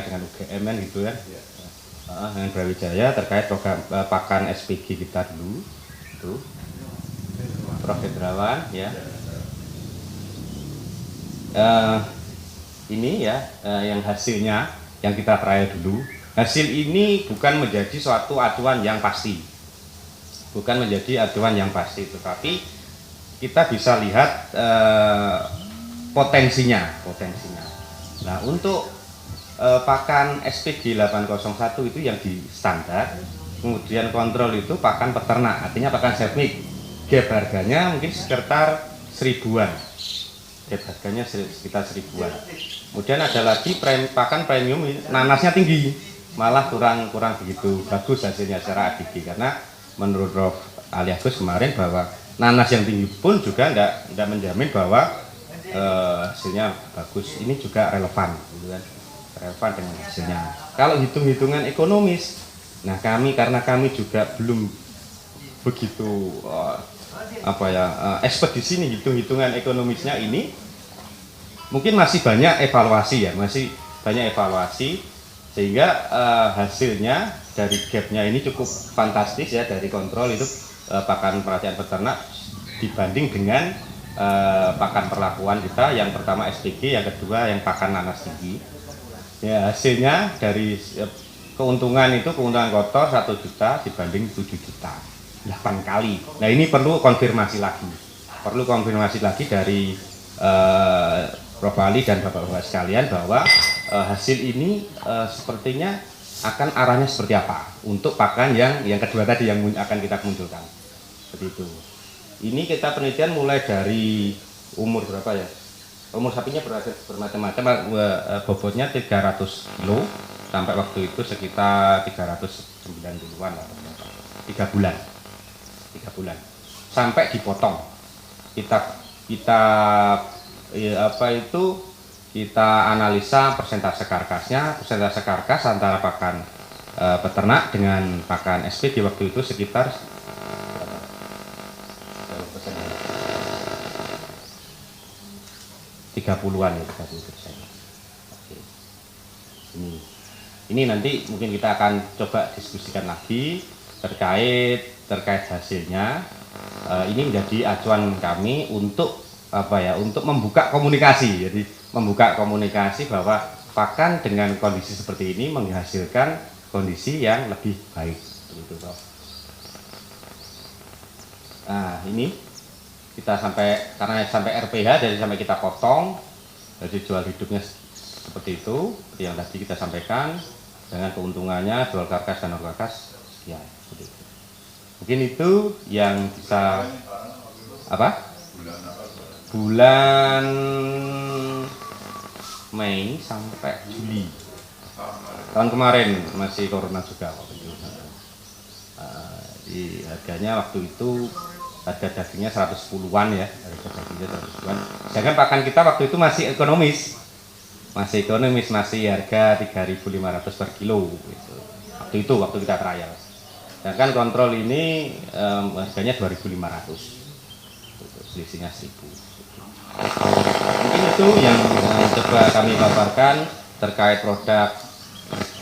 dengan UGM kan gitu kan. Dengan Brawijaya terkait program pakan SPG kita dulu itu Prof. Hendrawan ya. Ini ya yang hasilnya yang kita trial dulu. Hasil ini bukan menjadi suatu acuan yang pasti, tetapi kita bisa lihat potensinya. Nah, untuk pakan SPG 801 itu yang di standar, kemudian kontrol itu pakan peternak, artinya pakan sermik. Gap harganya mungkin sekitar 1000-an. Kemudian ada lagi pakan premium, nanasnya tinggi, malah kurang begitu bagus hasilnya secara ADG, karena menurut Prof. Ali Agus kemarin bahwa nanas yang tinggi pun juga tidak menjamin bahwa hasilnya bagus. Ini juga relevan, gitu kan? Relevan dengan hasilnya. Kalau hitung-hitungan ekonomis, nah karena kami juga belum begitu expert di sini hitung-hitungan ekonomisnya ini, mungkin masih banyak evaluasi sehingga hasilnya dari gapnya ini cukup fantastis ya, dari kontrol itu pakan perhatian peternak dibanding dengan pakan perlakuan kita, yang pertama SPG, yang kedua yang pakan nanas tinggi. Ya, hasilnya dari keuntungan kotor 1 juta dibanding 7 juta, 8 kali. Nah, ini perlu konfirmasi lagi dari Prof. Ali dan Bapak-Bapak sekalian bahwa hasil ini sepertinya akan arahnya seperti apa untuk pakan yang kedua tadi yang akan kita munculkan. Seperti itu. Ini kita penelitian mulai dari umur berapa ya? Umur sapinya bermacam-macam, bobotnya 300 kilo sampai waktu itu sekitar 390-an lah, 3 bulan sampai dipotong. Kita analisa persentase karkas antara pakan peternak dengan pakan SPG waktu itu sekitar 30-an ya, 30%. Ini nanti mungkin kita akan coba diskusikan lagi terkait hasilnya. Ini menjadi acuan kami untuk untuk membuka komunikasi. Jadi membuka komunikasi bahwa pakan dengan kondisi seperti ini menghasilkan kondisi yang lebih baik. Nah, ini kita karena sampai RPH, jadi sampai kita potong, jadi jual hidupnya seperti itu, seperti yang tadi kita sampaikan, dengan keuntungannya jual karkas dan non karkas sekian. Mungkin itu yang bisa bulan Mei sampai Juli tahun kemarin, masih corona juga waktu itu. Di harganya waktu itu harga dagingnya 110-an ya, sedangkan pakan kita waktu itu masih ekonomis, masih harga 3.500 per kilo gitu. Waktu kita trial. Sedangkan kontrol ini harganya 2.500, selisihnya 1.000. Mungkin itu yang coba kami paparkan terkait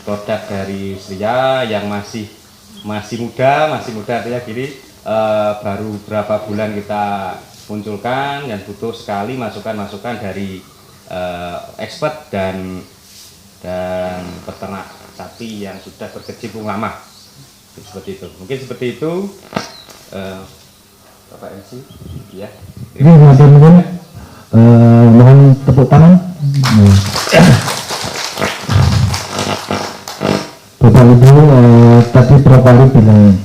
produk dari Sria yang masih muda artinya gini. Baru berapa bulan kita munculkan dan butuh sekali masukan dari expert dan peternak sapi yang sudah berkecimpung lama. Seperti itu. Mungkin seperti itu, Bapak MC. Ya. Ini mohon tepuk tangan. Bapak Ibu, tadi Prof. Ali bilang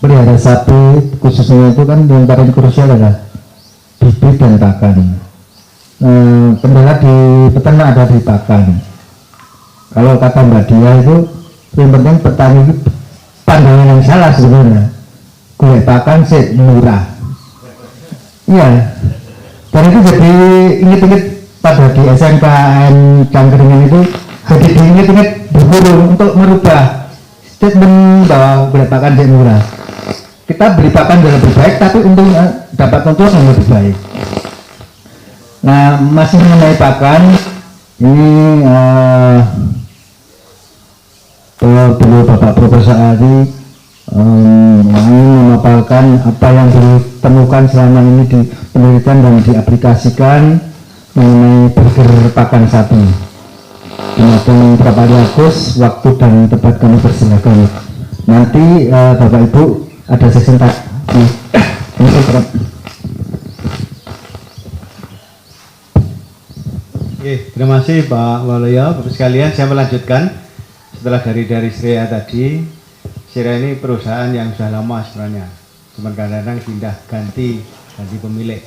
pelihara sapi khususnya itu kan yang paling krusial adalah bibit dan pakan. Kendala di peternak ada di pakan. Kalau kata Mbak Dia itu yang penting petani itu pandangan yang salah sebenarnya. Golek pakan sih murah. Iya. Dan itu jadi inget-inget pada di SMKN Cangkeringan itu jadi diinget-inget berguru untuk merubah statement bahwa golek pakan sih murah. Kita beli pakan yang lebih baik, tapi untuk dapat keuntungan yang lebih baik. Nah, masih mengenai pakan, ini Profesor Ali memaparkan apa yang ditemukan selama ini di penelitian dan diaplikasikan mengenai burger pakan sapi. Kemudian Bapak Ali Agus, waktu dan tempat kami persilakan. Nanti Bapak Ibu ada sesi Oke, terima kasih Pak Waluyo. Bapak sekalian, saya melanjutkan setelah dari Sria tadi. Sria ini perusahaan yang sudah lama sebenarnya, cuman kadang-kadang pindah ganti pemilik.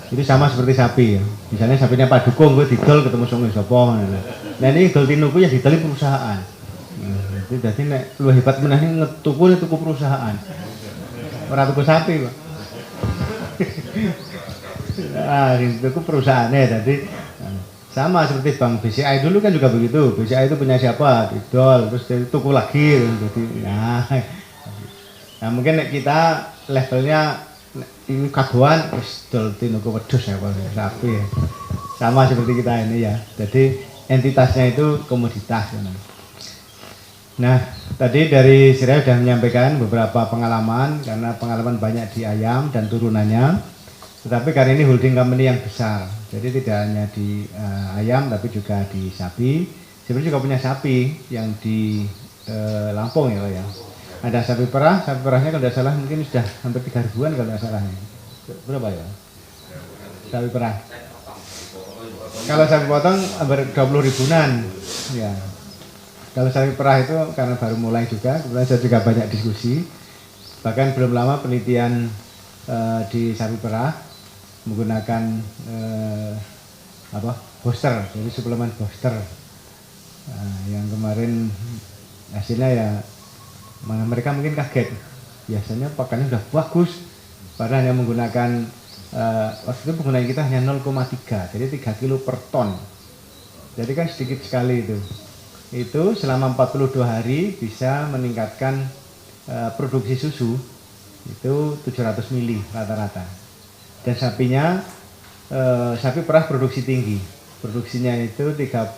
Itu sama seperti sapi ya. Misalnya sapinya Pak Dukung, gue didol ketemu sungai Sopo. Nah ini Goltinuku ya didoli perusahaan. Itu jadi nek lu hebat menahnya tuku perusahaan. Orang tuku sapi Pak. Itu perusahaannya jadi. Sama seperti Bank BCA dulu kan juga begitu. BCA itu punya siapa? Didol, terus tuku lagi. Jadi, nah mungkin kita levelnya ini kaguan, terus dol tinuku wedhus ya Pak, sapi ya. Sama seperti kita ini ya. Jadi entitasnya itu komoditas. Ya. Nah tadi dari Sirel sudah menyampaikan beberapa pengalaman karena pengalaman banyak di ayam dan turunannya. Tetapi kali ini holding company yang besar, jadi tidak hanya di ayam tapi juga di sapi. Sebenarnya juga punya sapi yang di Lampung ya Pak ya. Ada sapi perahnya kalau tidak salah mungkin sudah hampir 3 ribuan kalau tidak salah. Berapa ya? Sapi perah. Kalau sapi potong hampir 20 ribuan. Ya. Kalau sapi perah itu karena baru mulai juga, kemudian saya juga banyak diskusi. Bahkan belum lama penelitian di sapi perah menggunakan booster, jadi suplemen booster yang kemarin hasilnya ya mereka mungkin kaget, biasanya pakannya udah bagus padahal hanya menggunakan waktu itu penggunaan kita hanya 0,3, jadi 3 kilo per ton, jadi kan sedikit sekali itu selama 42 hari bisa meningkatkan produksi susu itu 700 mili rata-rata. Dan sapinya, sapi perah produksi tinggi, produksinya itu 30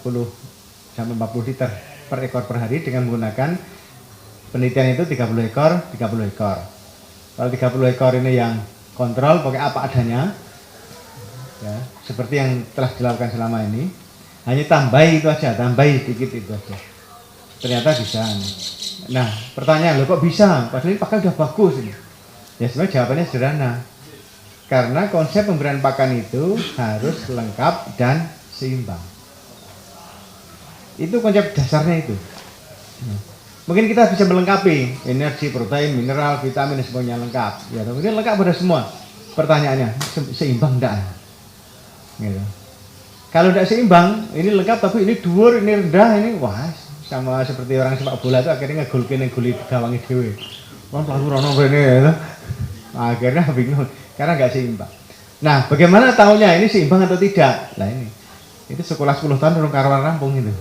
sampai 40 liter per ekor per hari dengan menggunakan penelitian itu 30 ekor. Kalau 30 ekor ini yang kontrol pakai apa adanya, ya, seperti yang telah dilakukan selama ini, hanya tambahi itu aja, tambahi sedikit itu aja. Ternyata bisa. Nah pertanyaan, loh kok bisa? Padahal ini pakan udah bagus ini. Ya sebenarnya jawabannya sederhana. Karena konsep pemberian pakan itu harus lengkap dan seimbang. Itu konsep dasarnya itu. Mungkin kita bisa melengkapi energi, protein, mineral, vitamin dan semuanya lengkap. Ya, tapi ini lengkap pada semua. Pertanyaannya, seimbang enggak? Gitu. Kalau tidak seimbang, ini lengkap tapi ini dhuwur, ini rendah, ini wah sama seperti orang sepak bola itu akhirnya ngegoli gawangi dhewe. Wong lalu rono rene ya. Akhirnya bingung karena nggak seimbang. Nah, bagaimana tahunya ini seimbang atau tidak? Nah ini, itu sekolah 10 tahun belum karuan rampung itu.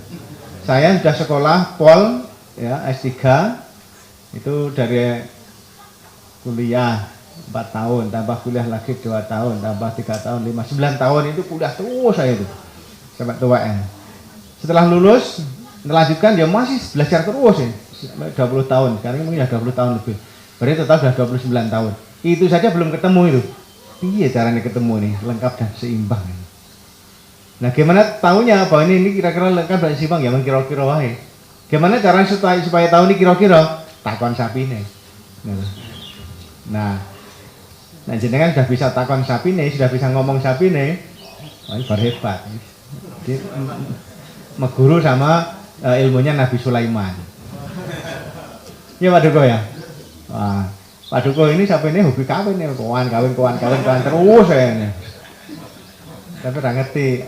Saya sudah sekolah Pol, ya S3, itu dari kuliah 4 tahun, tambah kuliah lagi 2 tahun, tambah 3 tahun, 9 tahun itu kuliah terus saya itu sampai tua. Setelah lulus, melanjutkan dia masih belajar terus ya, 20 tahun, sekarang mungkin sudah 20 tahun lebih. Berarti total sudah 29 tahun. Itu saja belum ketemu itu. Iya caranya ketemu nih, lengkap dan seimbang. Nah gimana tahunya bahwa ini kira-kira lengkap dan seimbang? Ya kira-kira wae. Gimana caranya supaya tahu ini kira-kira? Takon sapi nih. Nah jenengan sudah bisa takon sapi nih, sudah bisa ngomong sapi nih. Wah ini berhebat. Jadi meguru sama ilmunya Nabi Sulaiman. Ya Pak Duko ya. Wah, Pak Duko ini sampai ini hobi kawin nih, kawin terus ya ini. Tapi nggak ngerti,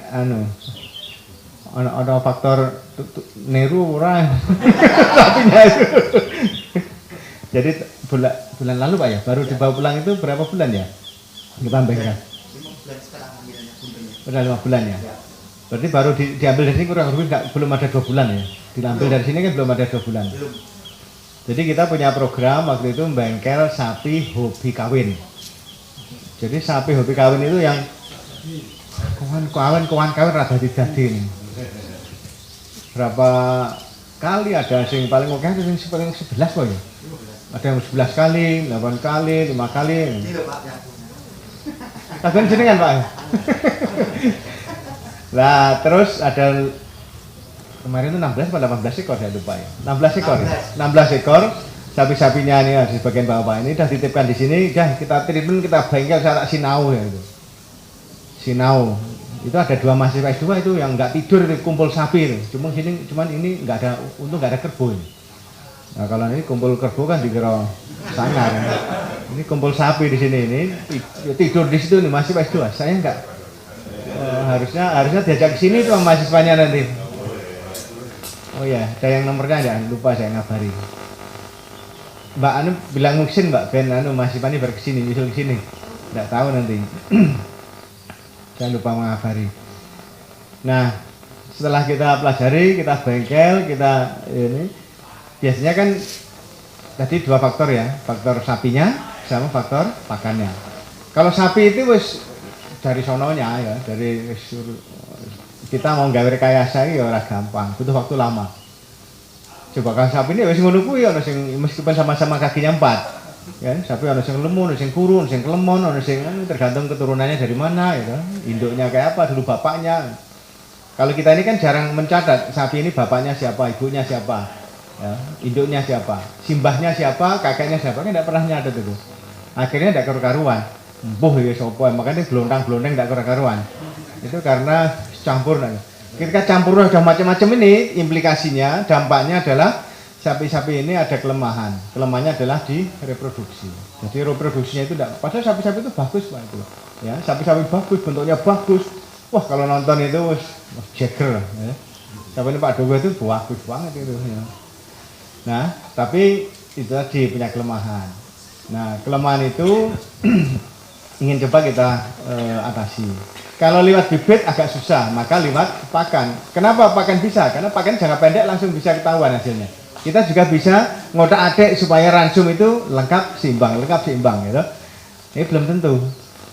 ada faktor niru orang sapinya itu. Jadi bulan lalu Pak ya, baru dibawa pulang itu berapa bulan ya? Ditambahkan. 5 bulan sekarang ambilnya kumpulnya. Udah 5 bulan ya. Berarti baru diambil dari sini kurang lebih belum ada 2 bulan ya. Diambil dari sini kan belum ada 2 bulan. Belum. Jadi kita punya program waktu itu bengkel sapi hobi kawin. Jadi sapi hobi kawin itu yang kawan kawin rada didadi nih. Berapa kali, ada sing paling oke itu sing paling 11 kok ya. Ada yang 11 kali, 8 kali, 5 kali. Ini lho Pak yang punya. Tagon jenengan Pak. Lah terus ada kemarin itu 16 atau 18 ekor saya lupa ya. 16 ekor. 16 ekor sapi-sapinya ini di bagian bawah ini sudah dititipkan di sini, udah kita treatment, kita bengkel saya sinau ya itu. Sinau. Itu ada 2 mahasiswa S2 itu yang nggak tidur itu kumpul sapi itu. Cuman ini nggak ada, untung nggak ada kerbau ini. Nah kalau ini kumpul kerbau kan dikira sangar. Ini kumpul sapi di sini ini tidur di situ nih mahasiswa S2. Saya nggak harusnya diajak ke sini tuh mahasiswanya nanti. Oh ya, ada yang nomornya ya, lupa saya ngabari. Mbak Anu bilang muksin Mbak Ben Anu mahasiswanya berkesini, nyusul kesini. Nggak tahu nanti. Saya lupa mengabari. Nah, setelah kita pelajari, kita bengkel, kita ini biasanya kan tadi 2 faktor ya, faktor sapinya sama faktor pakannya. Kalau sapi itu wis dari sononya ya, dari kita mau gawe rekayasa iki ya ora gampang, butuh waktu lama. Coba kan sapi ini wis ngono kuwi ana sing meskipun sama-sama kakinya 4. Ya, sapi ana sing lemu, ana sing kuru, ana sing kelemon, ana sing tergantung keturunannya dari mana ya. Induknya kayak apa, dulu bapaknya. Kalau kita ini kan jarang mencatat sapi ini bapaknya siapa, ibunya siapa. Ya, induknya siapa, simbahnya siapa, kakeknya siapa, kan tidak pernah nyatet itu. Akhirnya tidak karu-karuan. Empuh ya sopo, makanya blontang-blonteng tidak karu-karuan. Itu karena campur. Ketika campur udah macam-macam ini, implikasinya, dampaknya adalah sapi-sapi ini ada kelemahan. Kelemahannya adalah di reproduksi. Jadi reproduksinya itu tidak. Padahal sapi-sapi itu bagus Pak itu. Ya, sapi-sapi bagus, bentuknya bagus. Wah kalau nonton itu jeger. Ya. Sapi ini Pak Dogo itu bagus banget itu. Ya. Nah, tapi itu tadi punya kelemahan. Nah, kelemahan itu ingin coba kita atasi. Kalau lewat bibit agak susah, maka lewat pakan. Kenapa pakan bisa? Karena pakan jangka pendek langsung bisa ketahuan hasilnya. Kita juga bisa ngotak-atik supaya ransum itu lengkap seimbang gitu. Ini belum tentu.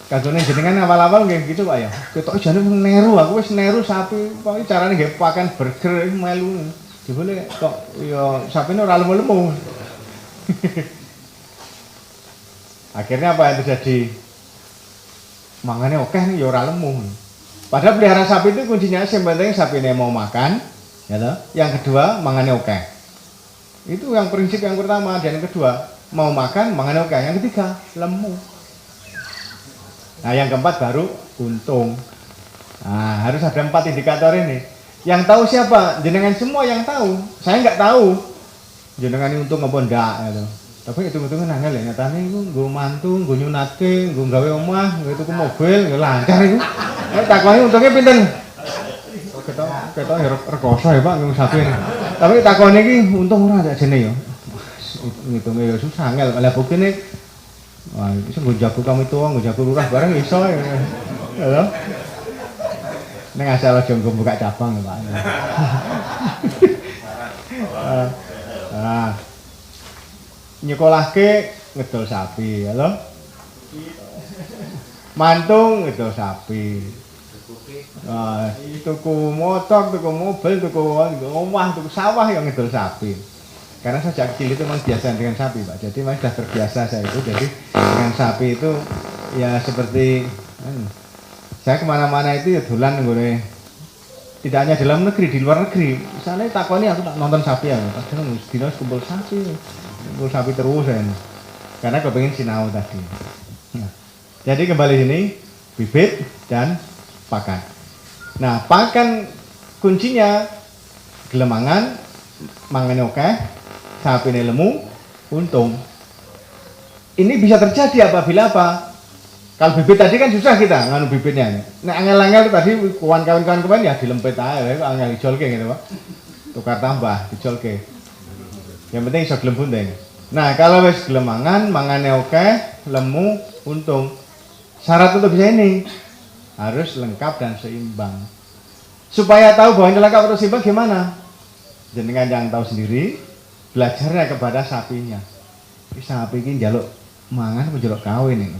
Kagone jenengan awal-awal nggih gitu Pak ya. Ketok jane neru, aku wis neru sapi, pokoke carane nggih pakan burger melu. Jebule kok ya sapine ora lemu-lemu. Akhirnya apa yang terjadi? Mangane oke ya ora lemu. Padahal pelihara sapi itu kuncinya yang penting sapine mau makan, ya toh. Yang kedua mangane oke. Itu yang prinsip yang pertama, dan yang kedua mau makan mangan oke, yang ketiga lemu. Nah yang keempat baru untung. Nah harus ada 4 indikator ini. Yang tahu siapa? Jenengan semua yang tahu. Saya nggak tahu jenengan ini untung apa ndak gitu. Tapi hitung-hitungan angel ya, nyatane iku nggo mantu, nggo nyunatke, nggo gawe omah, nggo tuku mobil, ya lancar iku. Takoni untungnya pinten? Ketok rekoso ya Pak ngomong sapi ini. Tapi takone iki untung ora tak jene ya. Ngitunge ya susah angel. Lah buktine wah iso nggo jago kamu tuwa, nggo jago lurah bareng iso ya. Ya. Ning asal aja nggo buka cabang ya Pak. Nyekolahke ngedol sapi, ya lho. Mantung ngedol sapi. Tuku motor, tuku mobil, tuku omah, tuku sawah yang ngedol sapi. Karena sejak kecil itu memang biasa dengan sapi Pak. Jadi memang sudah terbiasa saya itu. Jadi dengan sapi itu ya seperti saya kemana-mana itu ya dolan nggone. Tidak hanya dalam negeri, di luar negeri. Misalnya takoni aku tak nonton sapi ya. Kadang dino kumpul sapi. Kumpul sapi terus ya. Karena kepengen sinau tadi. Nah, jadi kembali sini bibit dan pakan. Nah, pakan kuncinya gelemangan, mangane oke, sapi ini lemu, untung. Ini bisa terjadi apabila apa? Kalau bibit tadi kan susah kita nganu bibitnya. Nah, angel-angel tadi kawan-kawan kemarin ya dilempet aja, angel dijolke gitu Pak. Tukar tambah, dijolke. Yang penting iso gelem bunting. Nah, kalau wis gelemangan, mangane oke, lemu, untung. Syarat untuk bisa ini harus lengkap dan seimbang. Supaya tahu bahwa ini lengkap atau seimbang gimana? Jenengan yang tahu sendiri, belajarnya kepada sapinya. Ini sapi ini njaluk mangan apa njaluk kawin ini?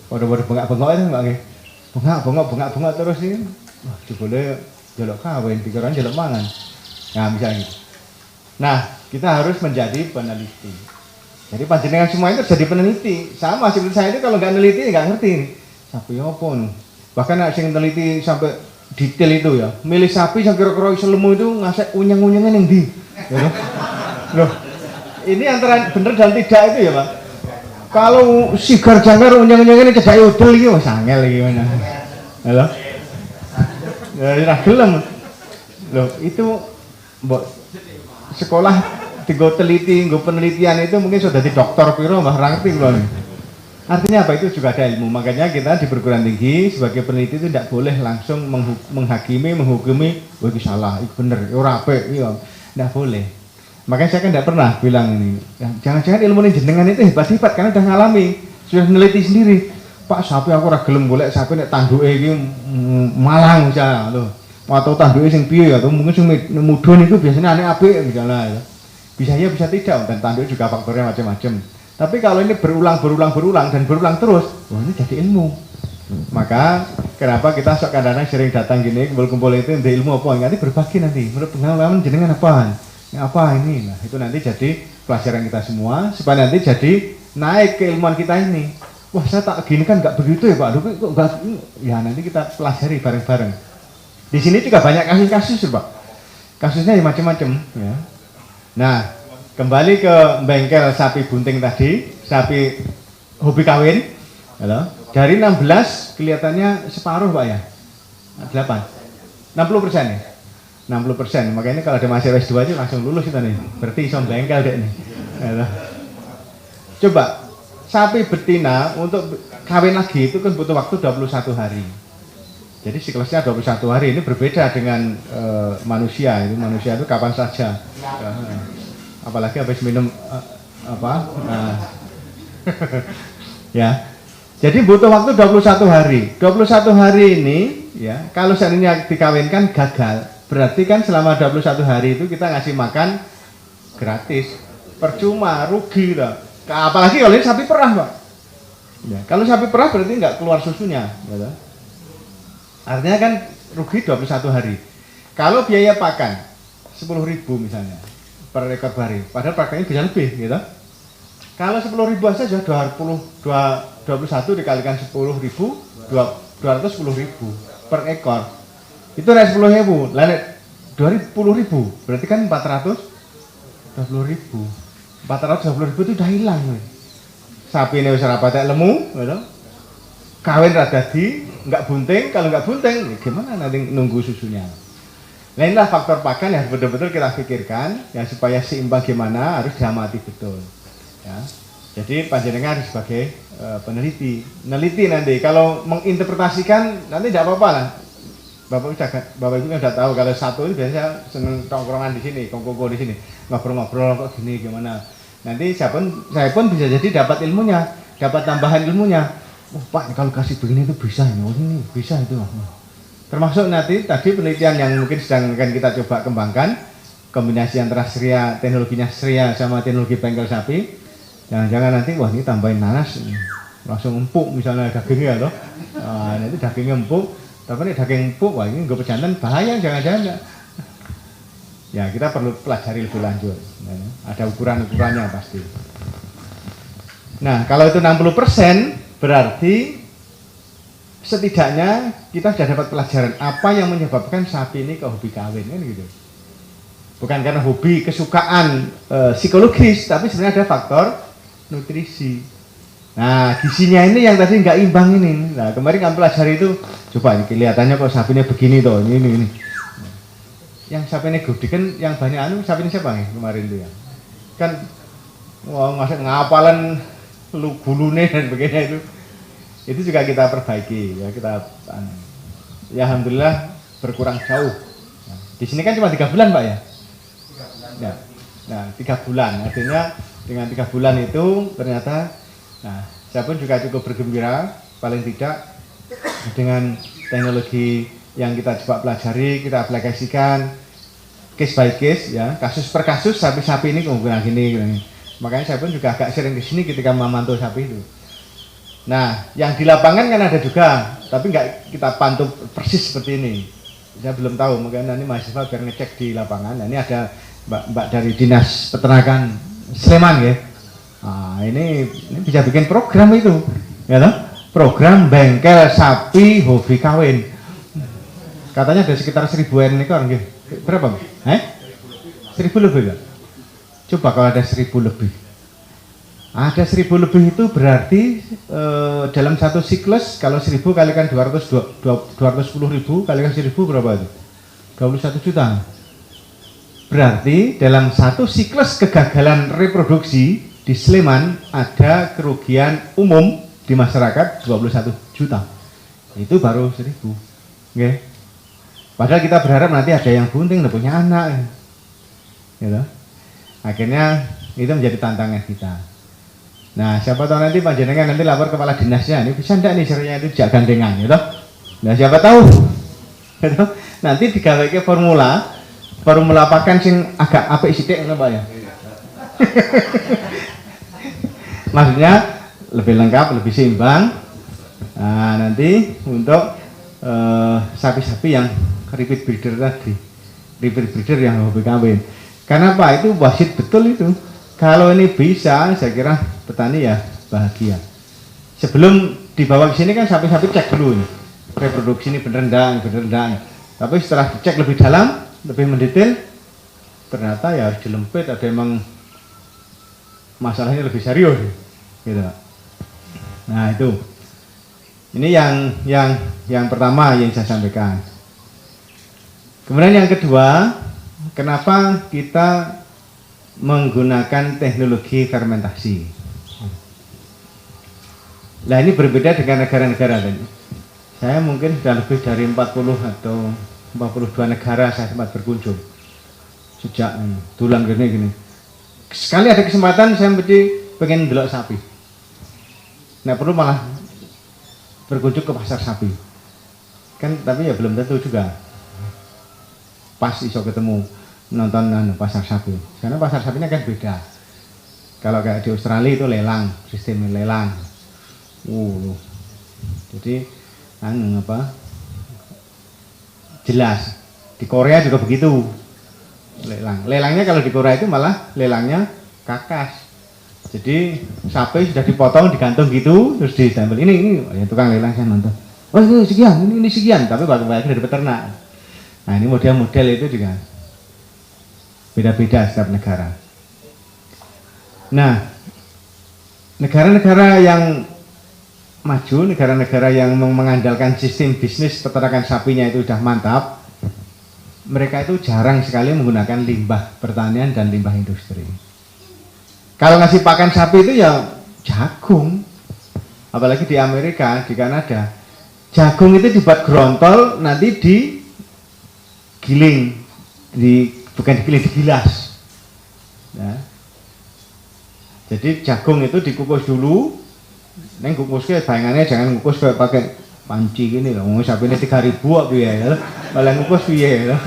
Pada bengak-bengok itu enggak nggih. Bengak terus ini. Wah, jebule njaluk kawin, pikiran njaluk mangan. Nah, misalnya gitu. Nah, kita harus menjadi peneliti. Jadi panjenengan semua itu jadi peneliti. Sama seperti saya itu kalau nggak neliti nggak ngerti nih. Sapi apa nih? Bahkan ada yang teliti sampai detail itu ya. Milih sapi yang kira-kira iso lemu itu ngasih unyang-unyangan yang di. Ya, loh, ini antara bener dan tidak itu ya Pak. Kalau sigar jangkar unyang-unyangan ini cedai udel gitu, wah sangel gimana? Halo? Ya, gelem. Loh, itu mbok sekolah tiga teliti, gue penelitian itu mungkin sudah di dokter piro mbah ngerti kula. Artinya apa? Itu juga ada ilmu. Makanya kita di perguruan tinggi sebagai peneliti itu tidak boleh langsung menghukumi, wah itu salah, itu bener, ora apik, iya. Tidak boleh. Makanya saya kan tidak pernah bilang ini. Ya, jangan-jangan ilmu ini jenengan itu hebat-hebat karena sudah ngalami, sudah meneliti sendiri. Pak, sapi aku ora gelem golek sapi nek tanduke iki malang misalnya lho. Atau tanduke sing piye atau mungkin sing mudhun itu biasanya aneh apik misalnya ya. Bisa ya bisa tidak, dan tanduk juga faktornya macam-macam. Tapi kalau ini berulang dan berulang terus, wah ini jadi ilmu. Maka kenapa kita sok kadang-kadang sering datang gini kumpul-kumpul itu untuk ilmu apa? Nanti berbagi nanti. Menurut pengalaman jenengan apa? Apa ini? Nah itu nanti jadi pelajaran kita semua supaya nanti jadi naik keilmuan kita ini. Wah saya tak gini kan nggak begitu ya Pak. Aduh, kok nggak? Ya nanti kita pelajari bareng-bareng. Di sini juga banyak kasus-kasus Pak. Kasusnya ya macam-macam. Ya. Nah, kembali ke bengkel sapi bunting tadi, sapi hobi kawin. Halo. Dari 16 kelihatannya separuh Pak ya? 8. 60% ya? 60%. Makanya kalau ada mahasiswa S2 aja langsung lulus kita nih. Berarti iso bengkel deh nih. Halo. Coba, sapi betina untuk kawin lagi itu kan butuh waktu 21 hari. Jadi siklusnya 21 hari, ini berbeda dengan manusia. Itu manusia itu kapan saja. Apalagi habis minum ya. Jadi butuh waktu 21 hari. 21 hari ini ya, kalau seandainya dikawinkan gagal, berarti kan selama 21 hari itu kita ngasih makan gratis. Percuma, rugi lah. Apalagi kalau ini sapi perah, Pak. Ya, kalau sapi perah berarti nggak keluar susunya, gitu. Artinya kan rugi 21 hari. Kalau biaya pakan 10.000 misalnya per ekor hari, padahal pakannya bisa lebih gitu. Kalau 10.000 saja sudah 21 dikalikan 10.000, 210.000 per ekor. Itu dari 10.000, lain 20.000, berarti kan 420.000. 420.000 itu udah hilang. Sapi ini bisa rapat lemu, gitu. Kawin radadi, nggak bunting, kalau nggak bunting, gimana nanti nunggu susunya? Lainlah faktor pakan yang betul-betul kita pikirkan, ya supaya seimbang gimana harus diamati betul. Ya. Jadi panjenengan harus sebagai peneliti, nanti kalau menginterpretasikan nanti tidak apa-apa lah. Bapak Ibu kan sudah tahu kalau satu itu biasanya seneng tongkrongan di sini, kongko di sini, ngobrol-ngobrol kok gini gimana. Nanti saya pun bisa jadi dapat ilmunya, dapat tambahan ilmunya. Oh Pak, kalau kasih begini itu bisa ini, oh ini bisa itu. Termasuk nanti tadi penelitian yang mungkin sedang akan kita coba kembangkan, kombinasi antara teknologinya Sria sama teknologi bengkel sapi. Jangan-jangan nanti wah ini tambahin nanas, langsung empuk misalnya dagingnya loh. Nah, nanti dagingnya empuk, tapi ini daging empuk, wah ini nggak pejantan bahaya jangan-jangan. Ya kita perlu pelajari lebih lanjut. Nah, ada ukuran-ukurannya pasti. Nah kalau itu 60%. Berarti setidaknya kita sudah dapat pelajaran apa yang menyebabkan sapi ini ke hobi kawin kan gitu. Bukan karena hobi kesukaan psikologis, tapi sebenarnya ada faktor nutrisi. Nah gizinya ini yang tadi nggak imbang ini. Nah kemarin kami pelajari itu, coba ini kelihatannya kok sapinya begini toh, ini. Yang sapinya gede kan, yang banyak sapinya siapa nih kemarin itu ya? Kan wah ngasih ngapalan lu gulune dan begini itu juga kita perbaiki ya, kita ya alhamdulillah berkurang jauh. Nah, di sini kan cuma 3 bulan Pak ya. Ya. Nah 3 bulan artinya dengan 3 bulan itu ternyata, nah saya pun juga cukup bergembira paling tidak dengan teknologi yang kita coba pelajari, kita aplikasikan case by case ya, kasus per kasus sapi-sapi ini kemungkinan gini. Makanya saya pun juga agak sering ke sini ketika memantau sapi itu. Nah, yang di lapangan kan ada juga, tapi nggak kita pantau persis seperti ini. Saya belum tahu, mungkin nanti mahasiswa biar ngecek di lapangan. Nah, ini ada Mbak dari Dinas Peternakan Sleman ya. Nah, ini bisa bikin program itu, ya toh? Program bengkel sapi hobi kawin. Katanya ada sekitar 1000-an ekor nggih. Berapa, Mbak? 1000 lebih enggak? Coba kalau ada 1000 lebih. Ada 1000 lebih itu berarti dalam satu siklus kalau 1000 kalikan 210.000 kalikan 1000 berapa itu? 21 juta. Berarti dalam satu siklus kegagalan reproduksi di Sleman ada kerugian umum di masyarakat 21 juta. Itu baru 1000. Oke. Padahal kita berharap nanti ada yang bunting dan punya anak. Gitu. Akhirnya itu menjadi tantangan kita. Nah, siapa tahu nanti panjenengan nanti lapor kepala dinasnya, ini bisa enggak nih caranya itu jak gandengan, gitu. Nah, siapa tahu, gitu. Nanti digawe ke formula pakan sing agak apik sithik ngono Pak ya. Maksudnya lebih lengkap, lebih seimbang. Nah, nanti untuk sapi-sapi yang repeat breeder tadi, repeat breeder yang hobi kawin. Karena apa? Itu wasit betul itu. Kalau ini bisa, saya kira petani ya bahagia. Sebelum dibawa ke sini kan sapi-sapi cek dulu nih. Reproduksi ini bener enggak. Tapi setelah dicek lebih dalam, lebih mendetail, ternyata ya harus dilempit, ada emang masalahnya lebih serius gitu. Nah, itu. Ini yang pertama yang saya sampaikan. Kemudian yang kedua, kenapa kita menggunakan teknologi fermentasi? Nah, ini berbeda dengan negara-negara lain. Saya mungkin sudah lebih dari 40 atau 42 negara saya sempat berkunjung sejak tulang gini. Sekali ada kesempatan saya mesti pengen delok sapi. Nah, perlu malah berkunjung ke pasar sapi. Kan tapi ya belum tentu juga pas iso ketemu nonton pasar sapi. Karena pasar sapinya kan beda. Kalau kayak di Australia itu lelang, sistem lelang. Jadi jelas. Di Korea juga begitu. Lelangnya kalau di Korea itu malah lelangnya kakas. Jadi sapi sudah dipotong, digantung gitu, terus ditempel. Ini ya tukang lelang saya nonton. Oh ini sekian, ini sekian, tapi bayar dari peternak. Nah, ini model-model itu juga beda-beda setiap negara. Nah, negara-negara yang maju, negara-negara yang mengandalkan sistem bisnis peternakan sapinya itu sudah mantap, mereka itu jarang sekali menggunakan limbah pertanian dan limbah industri. Kalau ngasih pakan sapi itu ya jagung, apalagi di Amerika, di Kanada, jagung itu dibuat grontol, nanti digiling, bukan digiling, digilas. Ya. Jadi jagung itu dikukus dulu, neng kukusnya bayangannya jangan kukus kayak pakai panci gini loh, mau sapi ini 3.000 apa ya, malah kukus piye ya.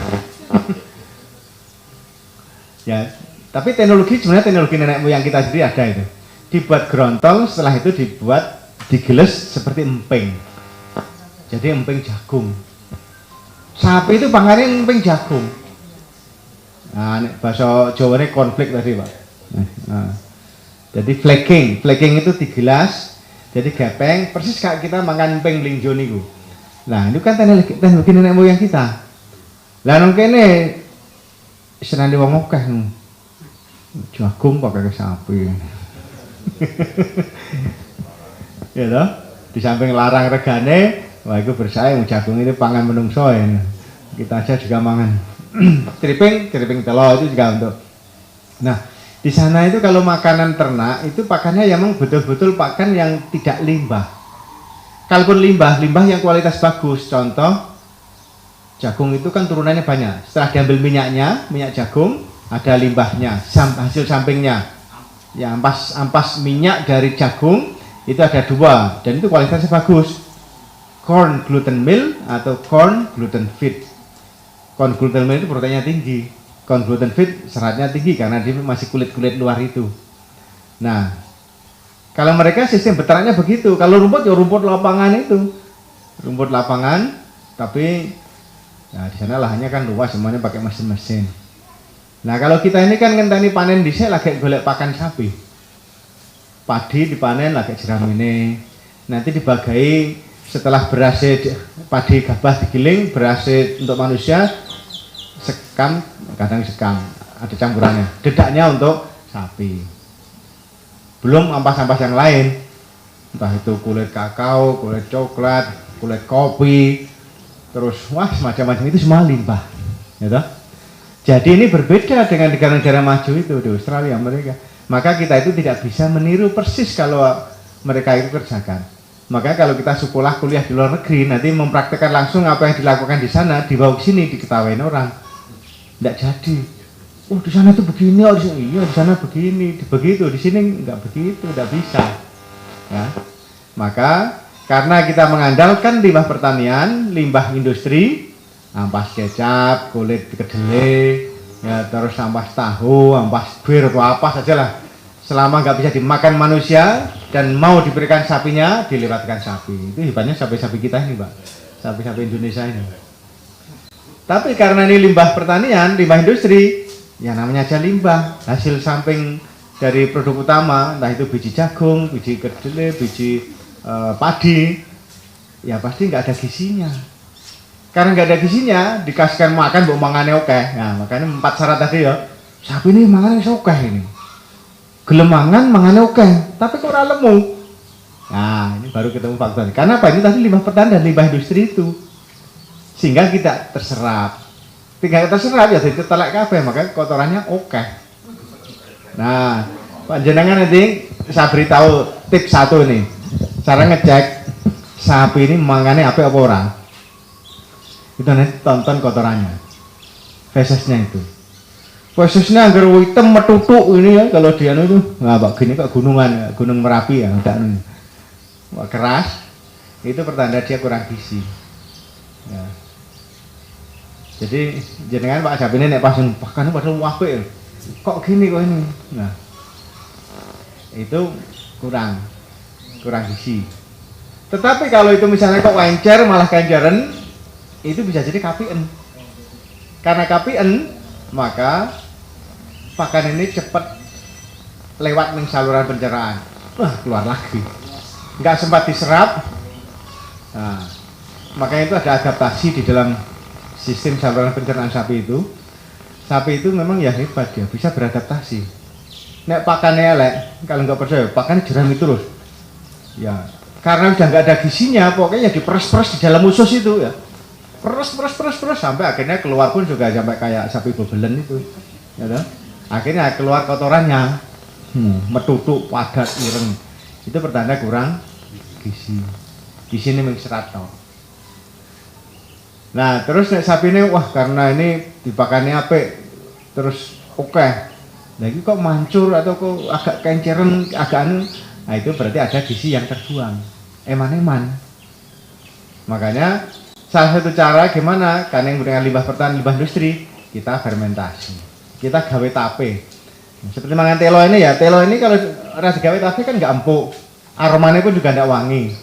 Ya, tapi sebenarnya teknologi nenek moyang kita sendiri ada itu. Dibuat grontol, setelah itu digiles seperti emping. Jadi emping jagung. Sapi itu pangannya emping jagung. Nah, bahasa Jawanya konflik tadi Pak. Nah. Jadi flaking itu digilas, jadi gepeng, persis kayak kita makan emping lingjo niku. Nah, itu kan teknologi nenek moyang kita. Lah nang kene senane wong akeh jagung pakai sapi. Ya toh? Di samping larang regane, wah itu bersaing jagung itu pangan menungso ya. Kita aja juga mangan. Triping telur itu juga untuk. Nah, di sana itu kalau makanan ternak itu pakannya memang betul-betul pakan yang tidak limbah. Kalaupun limbah yang kualitas bagus. Contoh, jagung itu kan turunannya banyak. Setelah diambil minyak jagung, ada limbahnya, hasil sampingnya. Ya, ampas minyak dari jagung itu ada 2 dan itu kualitasnya bagus. Corn gluten meal atau corn gluten feed. Corn gluten meal itu proteinnya tinggi. Corn gluten feed seratnya tinggi karena dia masih kulit luar itu. Nah, kalau mereka sistem beternaknya begitu. Kalau rumput ya rumput lapangan itu. Rumput lapangan, tapi ya di sana lahannya kan luas, semuanya pakai mesin-mesin. Nah kalau kita ini kan ngenteni panen dhisik lagi golek pakan sapi. Padi dipanen lagi jeramine. Nanti dibagai setelah beras padi gabah digiling, beras untuk manusia sekam, kadang sekam, ada campurannya. Dedaknya untuk sapi. Belum ampas-ampas yang lain. Entah itu kulit kakao, kulit coklat, kulit kopi, terus wah macam-macam itu semua limbah. Ya toh? Jadi ini berbeda dengan negara-negara maju itu di Australia, Amerika. Maka kita itu tidak bisa meniru persis kalau mereka itu kerjakan. Maka kalau kita sekolah kuliah di luar negeri nanti mempraktekkan langsung apa yang dilakukan di sana dibawa ke sini diketawain orang. Tidak jadi. Oh di sana itu begini, oh di sini iya di sana begini, begitu di sini nggak begitu, tidak bisa. Ya. Maka karena kita mengandalkan limbah pertanian, limbah industri, ampas kecap, kulit kedelai, ya terus ampas tahu, ampas bir atau apa sajalah. Selama nggak bisa dimakan manusia dan mau diberikan sapinya, dilewatkan sapi. Itu hebatnya sapi-sapi kita ini, Pak. Sapi-sapi Indonesia ini. Tapi karena ini limbah pertanian, limbah industri, ya namanya aja limbah, hasil samping dari produk utama, entah itu biji jagung, biji kedelai, biji padi, ya pasti nggak ada gizinya. Karena nggak ada gizinya, dikasihkan makan, buat mangane oke. Nah, makanya 4 syarat tadi ya. Sapi ini mangane oke ini. Gelemangan mangane oke, tapi kok ora lemu. Nah, ini baru ketemu faktor. Karena apa? Ini tadi limbah pertanian dan limbah industri itu. Sehingga kita terserap. Tinggal terserap ya jadi telek kabeh, makanya kotorannya oke. Nah, panjenengan nanti saya beritahu tips 1 nih. Cara ngecek sapi ini mangane apa ora. Itu nanti tonton kotorannya. Fesesnya itu. Fesesnya anggar hitam metutuk ini ya kalau dia itu nggak gini kok gunungan, gunung Merapi ya, enggak nih. Wah, keras. Itu pertanda dia kurang gizi. Ya. Jadi jenengan Pak Japine nek pas pakane padahal apik. Kok gini kok ini. Nah. Itu kurang gizi. Tetapi kalau itu misalnya kok wencer malah kenjeren, itu bisa jadi KPN. Karena KPN, maka pakan ini cepat lewat ning saluran pencernaan. Wah, keluar lagi. Nggak sempat diserap. Nah, makanya itu ada adaptasi di dalam sistem saluran pencernaan sapi itu. Sapi itu memang ya hebat ya, bisa beradaptasi. Nek pakannya elek, kalau nggak percaya, pakannya jerami terus. Ya, karena udah nggak ada gizinya, pokoknya diperes-peres di dalam usus itu ya. Peres sampai akhirnya keluar pun juga sampai kayak sapi bebelen itu. Ya toh? Akhirnya keluar kotorannya. Metutuk, padat, ireng. Itu pertanda kurang gizi. Gizi ini serat toh. Nah, terus nek sapi ini wah karena ini dipakannya apik terus oke. Lagi kok mancur atau kok agak kenceren, agak anu. Nah, itu berarti ada gizi yang terbuang. Eman-eman. Makanya salah satu cara gimana karena yang dengan limbah pertanian, limbah industri, kita fermentasi. Kita gawe tape. Seperti mangan telo ini ya, telo ini kalau rasa digawe tape kan nggak empuk. Aromanya pun juga nggak wangi.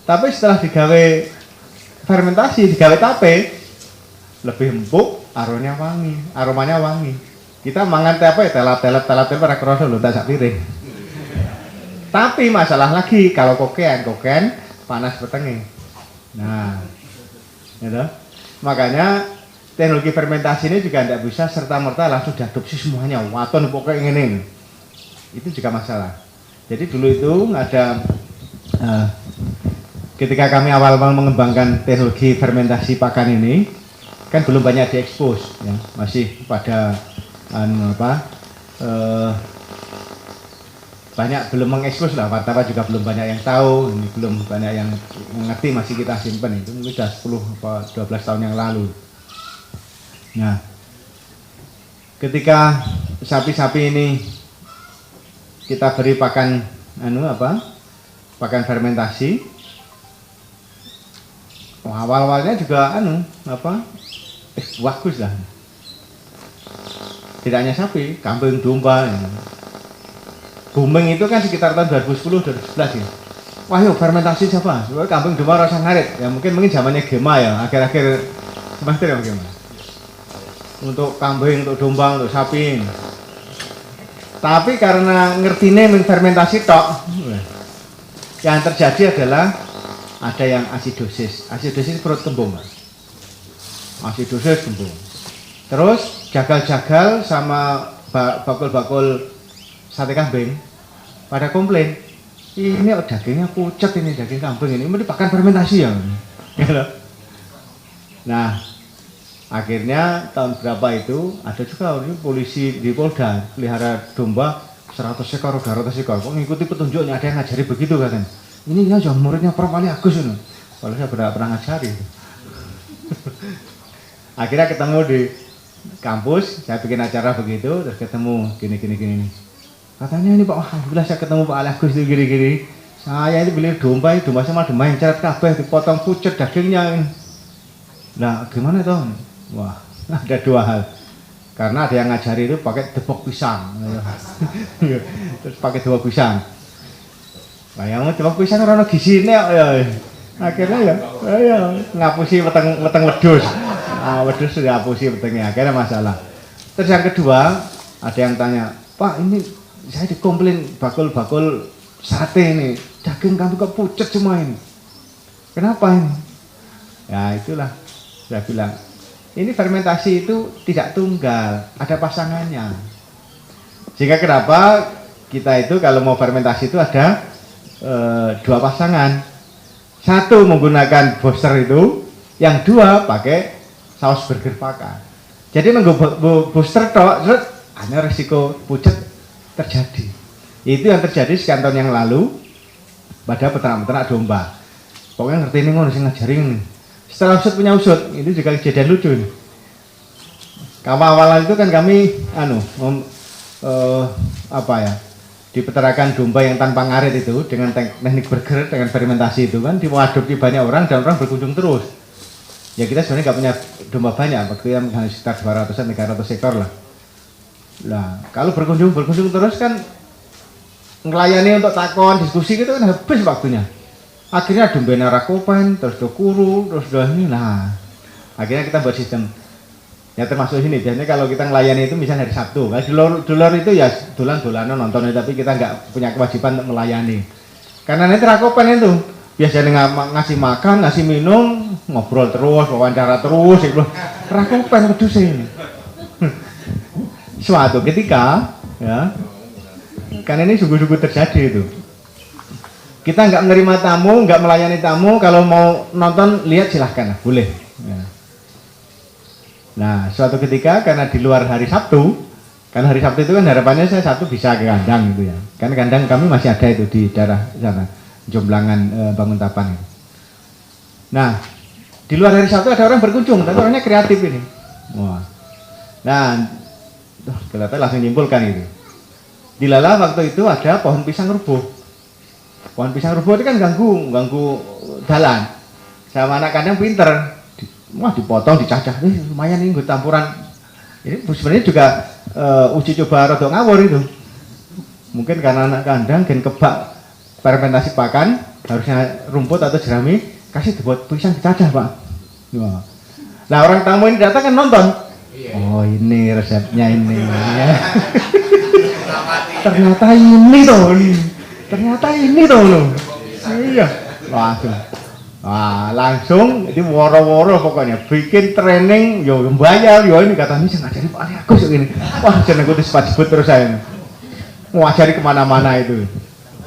Tapi setelah digawe fermentasi, digawe tape, lebih empuk, aromanya wangi. Kita mangan tape, telap ora kroso lho tak sak piring. Tapi masalah lagi kalau koken panas petenge. Nah, gitu. Makanya teknologi fermentasi ini juga tidak bisa serta-merta langsung diadopsi semuanya. Waton pokoknya ini. Itu juga masalah. Jadi dulu itu ada ketika kami awal-awal mengembangkan teknologi fermentasi pakan ini, kan belum banyak diekspos, ya. Masih pada banyak belum mengekspos lah, wartawan juga belum banyak yang tahu, ini belum banyak yang mengerti, masih kita simpan itu mungkin sudah 10 atau 12 tahun yang lalu. Nah, ketika sapi-sapi ini kita beri pakan pakan fermentasi, awal-awalnya juga bagus lah. Tidak hanya sapi, kambing, domba. Ya. Booming itu kan sekitar tahun 2010, 2011 ya. Wah yuk fermentasi siapa? Kambing domba rasa ngarit. Ya mungkin zamannya Gema ya, akhir-akhir semester ya gimana? untuk kambing, untuk domba, untuk sapi. Tapi karena ngertine fermentasi tok, yang terjadi adalah ada yang asidosis. Asidosis perut kembung. Asidosis kembung. Terus jagal-jagal sama bakul-bakul sate kambing pada komplain. Ini dagingnya pucat, ini daging kambing ini dipakai fermentasi ya. Nah, akhirnya tahun berapa itu ada juga ini polisi di Polda pelihara domba 100 ekor, 200 ekor. Kok ngikuti petunjuknya, ada yang ngajari begitu kan? Ini ya jangan muridnya Prof Ali Agus ini. Kalau saya pernah ngajari. Akhirnya ketemu di kampus, saya bikin acara begitu, terus ketemu gini. Katanya ini Pak, alhamdulillah saya ketemu Pak Ali Agus itu gini. Saya ini beli domba sama domba yang ceret kabeh, dipotong pucet dagingnya. Nah, gimana toh? Wah, ada dua hal. Karena ada yang ngajari itu pakai debok pisang. Terus pakai debok pisang. Nah, yang debok pisang orang gisine ya. Akhirnya ya ngapusi weteng wedhus. Wedhus sudah ngapusi wetengnya, akhirnya masalah. Terus yang kedua, ada yang tanya, "Pak, ini saya dikomplain bakul-bakul sate ini, daging kamu kok pucet semua ini. Kenapa ini?" Ya itulah saya bilang, ini fermentasi itu tidak tunggal, ada pasangannya. Sehingga kenapa kita itu kalau mau fermentasi itu ada dua pasangan. Satu menggunakan booster itu, yang dua pakai saus burger pakan. Jadi nunggu booster tok, hanya risiko pucet terjadi. Itu yang terjadi sekian tahun yang lalu pada peternak-peternak domba. Pokoknya ngerti ini ngono sing ngajarin. Setelah usut punya usut, itu juga kejadian lucu nih. Awal-awal itu kan kami di peternakan domba yang tanpa ngarit itu dengan teknik burger, dengan fermentasi itu kan diadopsi banyak orang dan orang berkunjung terus. Ya kita sebenarnya nggak punya domba banyak, waktu itu hanya sekitar 200-an, 300 ekor lah. Nah, kalau berkunjung terus kan ngelayani untuk takon, diskusi gitu kan habis waktunya. Akhirnya dombena rakopan, terus do kuru, terus do ini. Nah, akhirnya kita buat sistem. Ya termasuk ini, biasanya kalau kita ngelayani itu misalnya hari Sabtu. Kalau dulur itu ya dolan-dolanan nonton, tapi kita nggak punya kewajiban untuk melayani. Karena nanti rakopan itu biasanya ngasih makan, ngasih minum, ngobrol terus, wawancara terus, itu rakopan wedhus ini. Suatu ketika, ya, kan ini sungguh-sungguh terjadi itu. Kita nggak menerima tamu, nggak melayani tamu. Kalau mau nonton, lihat silahkan, boleh. Ya. Nah, suatu ketika karena di luar hari Sabtu, kan hari Sabtu itu kan harapannya saya Sabtu bisa ke kandang gitu ya. Kan kandang kami masih ada itu di daerah sana, Jomblangan Banguntapan. Nah, di luar hari Sabtu ada orang berkunjung, tapi orangnya kreatif ini. Wah. Nah, kita langsung nyimpulkan itu. Dilala waktu itu ada pohon pisang rubuh. Pohon pisang rubuh itu kan ganggu jalan. Sama anak kandang pinter. Wah, dipotong, dicacah. Lumayan ini gue campuran. Ini sebenarnya juga uji coba rodok ngawur itu. Mungkin karena anak kandang gen kebak fermentasi pakan, harusnya rumput atau jerami, kasih dibuat pisang dicacah, Pak. Wah. Nah, orang tamu ini datang kan nonton. Oh, ini resepnya ini. Ternyata ini toh. Iya. Langsung itu woro-woro pokoknya bikin training yo bayar yo ini katanya saya ngajari Pak Ali Agus ini. Wah, jeneng kudu sebut terus saya. Mau ajari kemana-mana itu.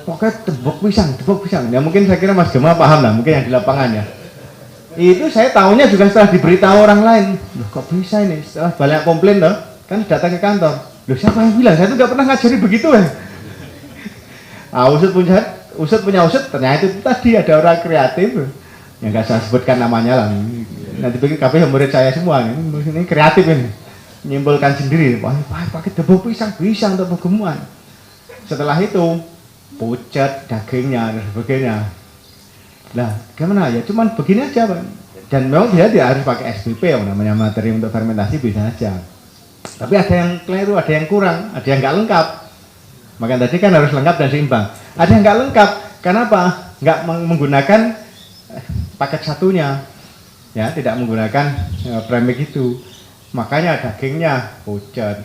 Pokoknya tebok pisang. Ya mungkin saya kira Mas Gema paham lah, mungkin yang di lapangan ya. Itu saya tahunya juga setelah diberitahu orang lain. Loh, kok bisa ini? Setelah banyak komplain loh, kan datang ke kantor. Loh, siapa yang bilang? Saya tuh nggak pernah ngajari begitu ya. Usut punya usut, ternyata itu tadi ada orang kreatif yang nggak saya sebutkan namanya lah. Nanti pikir kabeh murid saya semua ini kreatif ini, menyimpulkan sendiri. Wah, pakai debok pisang untuk pegemuan. Setelah itu pucat dagingnya dan sebagainya. Nah, gimana ya? Cuman begini aja, Pak. Dan memang dia tidak harus pakai SPP yang namanya materi untuk fermentasi bisa aja. Tapi ada yang keliru, ada yang kurang, ada yang nggak lengkap. Maka tadi kan harus lengkap dan seimbang. Ada yang nggak lengkap, kenapa? Nggak menggunakan paket satunya, ya tidak menggunakan premix itu. makanya dagingnya pucat.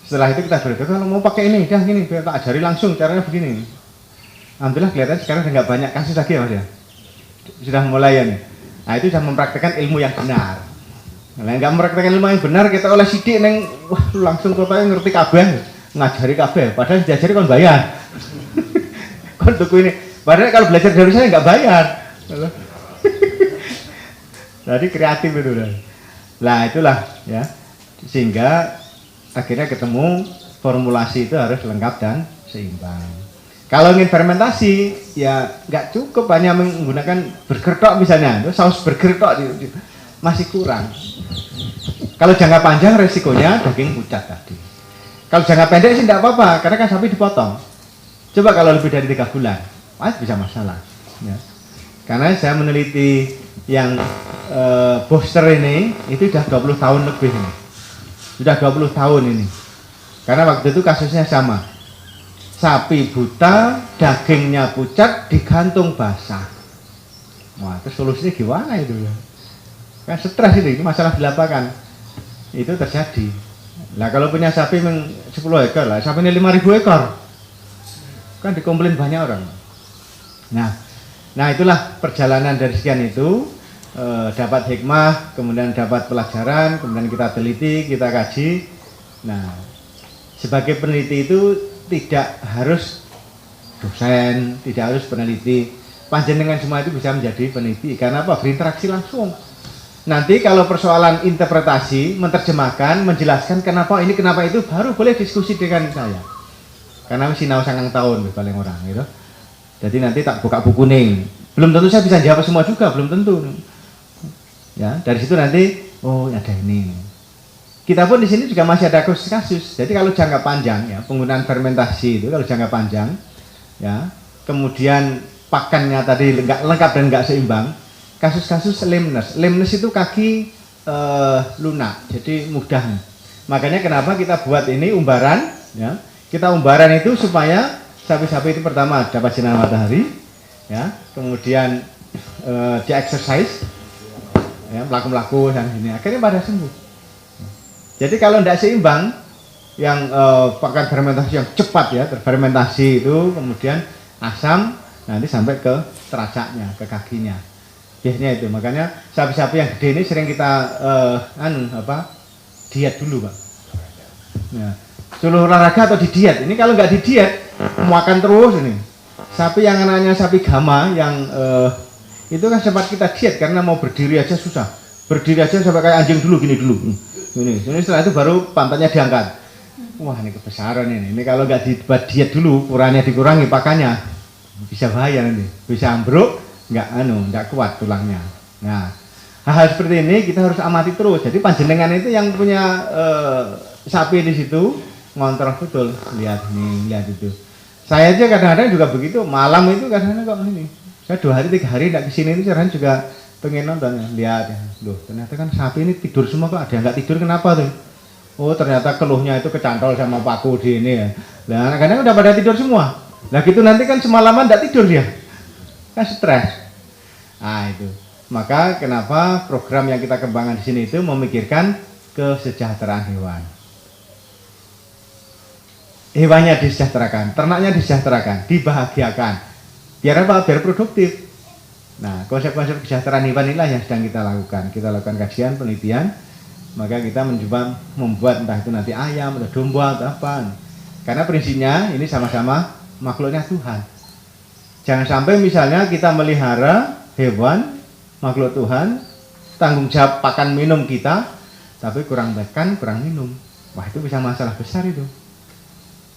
Setelah itu kita beritahu kalau mau pakai ini, dah gini, biar tak ajari langsung caranya begini. Alhamdulillah kelihatan sekarang udah nggak banyak kasus lagi ya Mas ya. Sudah mulai ya nih. Nah itu sudah mempraktekkan ilmu yang benar. Nah nggak mempraktekkan ilmu yang benar kita oleh sidik neng, wah langsung kotanya ngerti kabeh, ngajari kabeh. Padahal diajari kon bayar. Kon tuku ini. Padahal kalau belajar dari saya nggak bayar. Jadi kreatif itu lah. Nah itulah ya. Sehingga akhirnya ketemu formulasi itu harus lengkap dan seimbang. Kalau ingin fermentasi ya nggak cukup hanya menggunakan burger tok misalnya, saus burger tok masih kurang. Kalau jangka panjang resikonya daging pucat tadi. Kalau jangka pendek sih tidak apa-apa karena kan sapi dipotong. Coba kalau lebih dari 3 bulan, bisa masalah. Ya. Karena saya meneliti yang booster ini itu sudah 20 tahun lebih ini. Sudah 20 tahun ini. Karena waktu itu kasusnya sama. Sapi buta, dagingnya pucat, digantung basah. Wah, terus solusinya gimana itu ya? Kan stres itu masalah di lapangan. Itu terjadi. Nah, kalau punya sapi 10 ekor lah, sapi ini 5.000 ekor. Kan dikomplain banyak orang. Nah itulah perjalanan dari sekian itu. Dapat hikmah, kemudian dapat pelajaran, kemudian kita teliti, kita kaji. Nah, sebagai peneliti itu tidak harus dosen, tidak harus peneliti. Panjenengan semua itu bisa menjadi peneliti. Karena apa? Berinteraksi langsung. Nanti kalau persoalan interpretasi, menerjemahkan, menjelaskan kenapa ini, kenapa itu, baru boleh diskusi dengan saya. Karena sinau 9 tahun paling orang gitu. Jadi nanti tak buka buku nih. Belum tentu saya bisa jawab semua juga, belum tentu. Ya, dari situ nanti oh ada ini. Kita pun di sini juga masih ada kasus. Jadi kalau jangka panjang ya, penggunaan fermentasi itu kalau jangka panjang ya, kemudian pakannya tadi nggak lengkap dan nggak seimbang, kasus-kasus lameness. Lameness itu kaki lunak, jadi mudah. Makanya kenapa kita buat ini umbaran ya. Kita umbaran itu supaya sapi-sapi itu pertama dapat sinar matahari ya, kemudian dia exercise ya, melaku-melaku dan ini akhirnya pada sembuh. Jadi kalau tidak seimbang, yang pakan fermentasi yang cepat ya, terfermentasi itu kemudian asam nanti sampai ke teracaknya, ke kakinya. Biasanya itu, makanya sapi-sapi yang gede ini sering kita diet dulu Pak. Ya. Suruh olahraga atau di diet. Ini kalau nggak di diet, makan terus ini. Sapi yang anaknya sapi gama yang itu kan sempat kita diet karena mau berdiri aja susah. Berdiri aja sampai kayak anjing dulu gini dulu. Ini setelah itu baru pantatnya diangkat. Wah ini kebesaran ini. Ini kalau nggak dibuat diet dulu, ukurannya dikurangi pakannya, bisa bahaya nanti, bisa ambruk, nggak kuat tulangnya. Nah hal-hal seperti ini kita harus amati terus. Jadi panjenengan itu yang punya sapi di situ ngontrol betul, lihat nih, lihat itu. Saya aja kadang-kadang juga begitu. Malam itu kadang-kadang kok ini. Saya 2 hari 3 hari nggak kesini itu caranya juga pengen nonton ya, lihat ya. Loh ternyata kan sapi ini tidur semua kok, ada yang nggak tidur kenapa tuh? Oh ternyata keluhnya itu kecantol sama paku di ini ya. Nah kadang-kadang udah pada tidur semua. Nah gitu nanti kan semalaman nggak tidur dia, kan stres. Nah itu. Maka kenapa program yang kita kembangkan di sini itu memikirkan kesejahteraan hewan. Hewannya disejahterakan, ternaknya disejahterakan, dibahagiakan. Biar apa? Biar produktif. Nah, konsep-konsep kesejahteraan hewan inilah yang sedang kita lakukan. Kita lakukan kajian, penelitian, maka kita mencoba membuat entah itu nanti ayam atau domba atau apa. Karena prinsipnya ini sama-sama makhluknya Tuhan. Jangan sampai misalnya kita melihara hewan, makhluk Tuhan, tanggung jawab pakan minum kita, tapi kurang makan, kurang minum. Wah itu bisa masalah besar itu.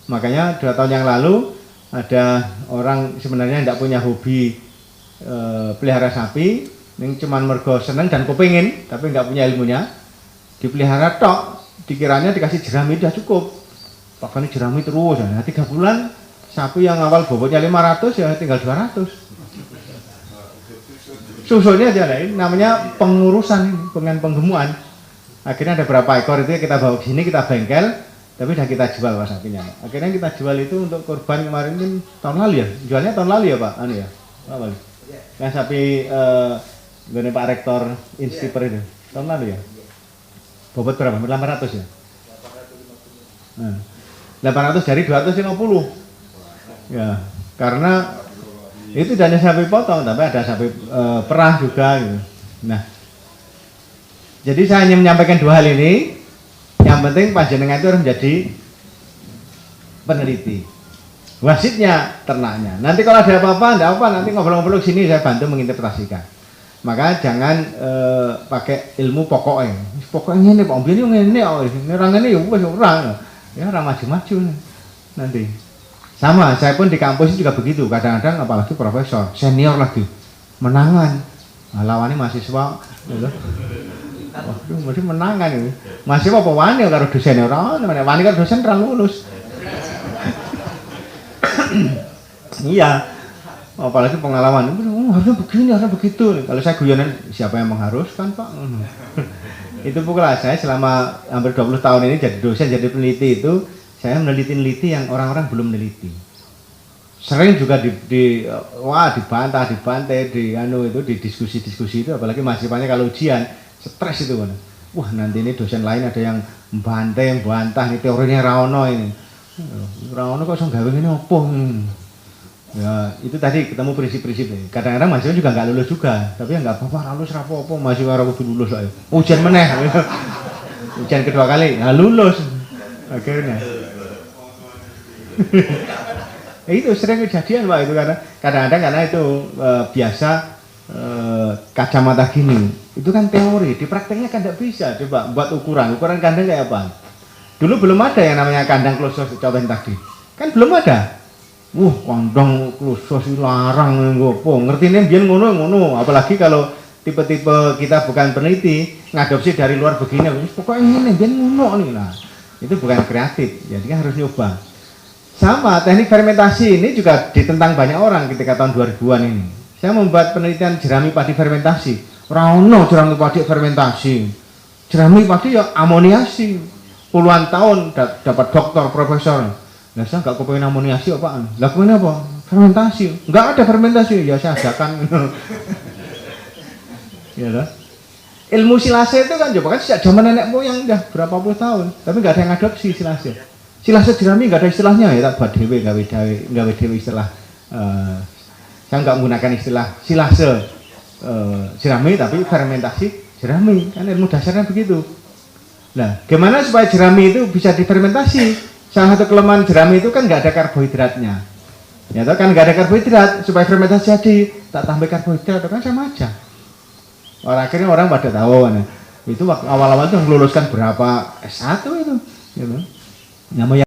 Makanya 2 tahun yang lalu ada orang sebenarnya tidak punya hobi pelihara sapi, yang cuman mergo seneng dan kepingin, tapi nggak punya ilmunya, dipelihara tok, dikiranya dikasih jerami udah cukup, pakai jerami terus, ya 3 bulan sapi yang awal bobotnya 500 ya tinggal 200. Susunya aja lain, namanya pengurusan ini, penggemuan. Akhirnya ada berapa ekor itu kita bawa ke sini, kita bengkel. Tapi udah kita jual Pak sapinya. Akhirnya kita jual itu untuk korban kemarin kan tahun lalu ya. Jualnya tahun lalu ya Pak. Anu ya. Pak Wali. Yang sapi gini Pak Rektor Instiper itu. Tahun lalu ya. Bobot berapa? 800 ya? Nah, 800 dari 250. Ya, karena itu hanya sapi potong, tapi ada sapi perah juga gitu. Nah, jadi saya hanya menyampaikan dua hal ini. Yang penting panjenengan itu harus menjadi peneliti. Wasitnya ternaknya. Nanti kalau ada apa-apa, enggak apa, nanti ngobrol-ngobrol sini saya bantu menginterpretasikan. Maka jangan pakai ilmu pokoknya. Pokoknya ini Pak Biar ini orang ini orang ya orang maju-maju nih. Nanti sama saya pun di kampus juga begitu. Kadang-kadang apalagi profesor senior lagi menangan lawannya mahasiswa gitu. Waduh, mesti menangan ini. Mahasiswa apa wani karo dosen ora wani karo dosen ra lulus. Iya. Apalagi pengalaman, harusnya begini, harusnya begitu. Kalau saya guyonan, siapa yang mengharuskan Pak? Itu pula saya selama hampir 20 tahun ini jadi dosen, jadi peneliti itu, saya meneliti yang orang-orang belum meneliti. Sering juga dibantah, dibantai, di diskusi-diskusi itu, apalagi mahasiswanya kalau ujian, stres itu kan. Wah nanti ini dosen lain ada yang membantai, membantah, ini teorinya Raono ini. Raono kok gawe ini apa? Ya itu tadi ketemu prinsip-prinsip. Kadang-kadang mahasiswa juga nggak lulus juga, tapi ya nggak apa-apa, lulus apa-apa, mahasiswa harus lulus aja. Ujian meneh, ujian kedua kali, nggak lulus akhirnya. Itu sering kejadian Pak itu karena kadang-kadang karena itu biasa kacamata gini, itu kan teori, di prakteknya kan tidak bisa. Coba buat ukuran kandang kayak apa? Dulu belum ada yang namanya kandang close contoh tadi, kan belum ada. Kandang khusus larang ngopo. Ngertine biyen ngono. Apalagi kalau tipe-tipe kita bukan peneliti, ngadopsi dari luar begini, pokoknya ini biyen ngono nih lah. Itu bukan kreatif, jadi kan harus nyoba. Sama teknik fermentasi ini juga ditentang banyak orang ketika tahun 2000-an ini. Saya membuat penelitian jerami padi fermentasi. Ora ono jerami padi fermentasi. Jerami padi ya amoniasi. Puluhan tahun dapat doktor, profesor. Nah, saya nggak kepengen amoniasi apaan? Lah kepengen apa? Fermentasi. Nggak ada fermentasi. Ya saya adakan. Ya lah. Ilmu silase itu kan coba kan sejak zaman nenek moyang udah berapa puluh tahun, tapi nggak ada yang adopsi silase. Silase jerami nggak ada istilahnya ya, tak buat dewe, gawe dewe istilah. Saya nggak menggunakan istilah silase jerami, tapi fermentasi jerami. Kan ilmu dasarnya begitu. Nah, gimana supaya jerami itu bisa difermentasi? Salah satu kelemahan jerami itu kan nggak ada karbohidratnya. Ya kan nggak ada karbohidrat, supaya fermentasi jadi tak tambah karbohidrat kan sama aja. Akhirnya orang pada tahu kan. Itu waktu awal-awal itu meluluskan berapa S1 itu, gitu. Namanya